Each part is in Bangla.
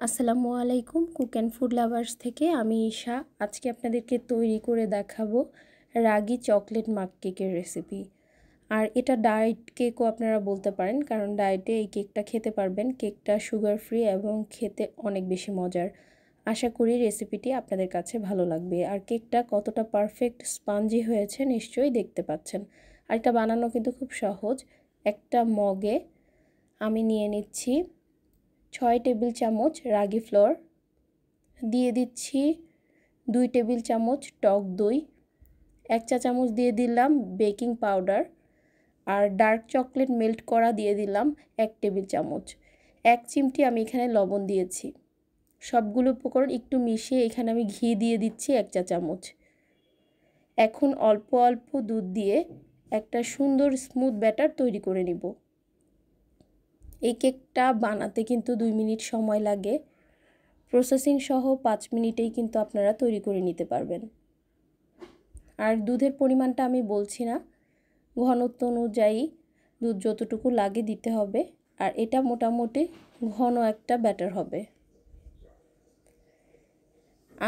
আসসালামু আলাইকুম কুক অ্যান্ড ফুড লাভার্স থেকে আমি ঈশা। আজকে আপনাদেরকে তৈরি করে দেখাবো রাগি চকলেট মাক কেকের রেসিপি। আর এটা ডায়েট কেকও আপনারা বলতে পারেন, কারণ ডায়েটে এই কেকটা খেতে পারবেন। কেকটা সুগার ফ্রি এবং খেতে অনেক বেশি মজার। আশা করি রেসিপিটি আপনাদের কাছে ভালো লাগবে। আর কেকটা কতটা পারফেক্ট স্পঞ্জি হয়েছে নিশ্চয়ই দেখতে পাচ্ছেন। আর এটা বানানো কিন্তু খুব সহজ। একটা মগে আমি নিয়ে নিচ্ছি 6 টেবিল চামচ রাগি ফ্লোর, দিয়ে দিচ্ছি 2 টেবিল চামচ টক দই, 1 চা চামচ দিয়ে দিলাম বেকিং পাউডার, আর ডার্ক চকলেট মেল্ট করা দিয়ে দিলাম 1 টেবিল চামচ। 1 চিমটি আমি এখানে লবণ দিয়েছি। সবগুলো উপকরণ একটু মিশিয়ে এখানে আমি ঘি দিয়ে দিচ্ছি 1 চা চামচ। এখন অল্প অল্প দুধ দিয়ে একটা সুন্দর স্মুথ ব্যাটার তৈরি করে নিব। এই কেকটা বানাতে কিন্তু 2 মিনিট সময় লাগে। প্রসেসিং সহ 5 মিনিটেই কিন্তু আপনারা তৈরি করে নিতে পারবেন। আর দুধের পরিমাণটা আমি বলছি না, ঘনত্ব অনুযায়ী দুধ যতটুকু লাগে দিতে হবে। আর এটা মোটামুটি ঘন একটা ব্যাটার হবে।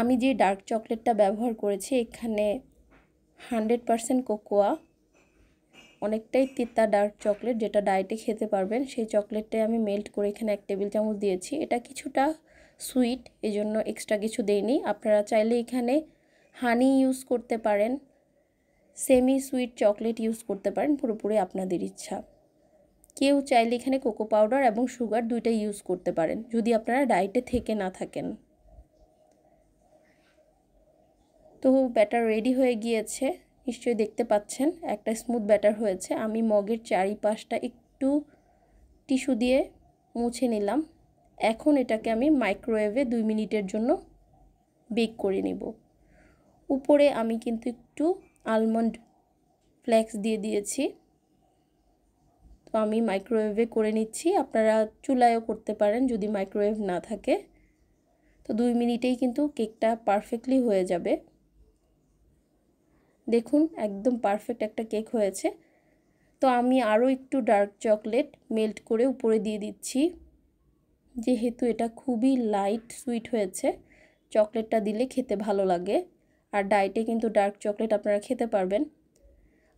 আমি যে ডার্ক চকলেটটা ব্যবহার করেছি এখানে 100% কোকোয়া, অনেকটাই তিতা ডার্ক চকলেট, যেটা ডায়েটে খেতে পারবেন। সেই চকলেটটাই আমি মেল্ট করে এখানে 1 টেবিল চামচ দিয়েছি। এটা কিছুটা সুইট, এই জন্য এক্সট্রা কিছু দেইনি। আপনারা চাইলে এখানে হানি ইউজ করতে পারেন, সেমি সুইট চকলেট ইউজ করতে পারেন, পুরোপুরি আপনাদের ইচ্ছা। কেউ চাইলে এখানে কোকো পাউডার এবং সুগার দুইটাই ইউজ করতে পারেন যদি আপনারা ডায়েটে থেকে না থাকেন। তো ব্যাটার রেডি হয়ে গিয়েছে, নিশ্চয়ই দেখতে পাচ্ছেন একটা স্মুথ ব্যাটার হয়েছে। আমি মগের চারিপাশটা একটু টিস্যু দিয়ে মুছে নিলাম। এখন এটাকে আমি মাইক্রোওয়েভে 2 মিনিটের জন্য বেক করে নেব। উপরে আমি কিন্তু একটু আলমন্ড ফ্লেক্স দিয়ে দিয়েছি। তো আমি মাইক্রোওয়েভে করে নিচ্ছি, আপনারা চুলায়ও করতে পারেন যদি মাইক্রোওয়েভ না থাকে। তো 2 মিনিটেই কিন্তু কেকটা পারফেক্টলি হয়ে যাবে। দেখুন একদম পারফেক্ট একটা কেক হয়েছে। তো আমি আরও একটু ডার্ক চকলেট মেল্ট করে উপরে দিয়ে দিচ্ছি। যেহেতু এটা খুবই লাইট সুইট হয়েছে, চকলেটটা দিলে খেতে ভালো লাগে। আর ডায়েটে কিন্তু ডার্ক চকলেট আপনারা খেতে পারবেন।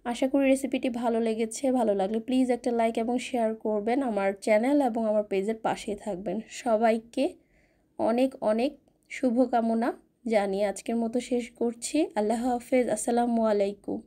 আশা করি রেসিপিটি ভালো লেগেছে। ভালো লাগলে প্লিজ একটা লাইক এবং শেয়ার করবেন। আমার চ্যানেল এবং আমার পেজের পাশেই থাকবেন। সবাইকে অনেক অনেক শুভকামনা জানিয়ে আজকের মতো শেষ করছি। আল্লাহ হাফেজ। আসসালামু আলাইকুম।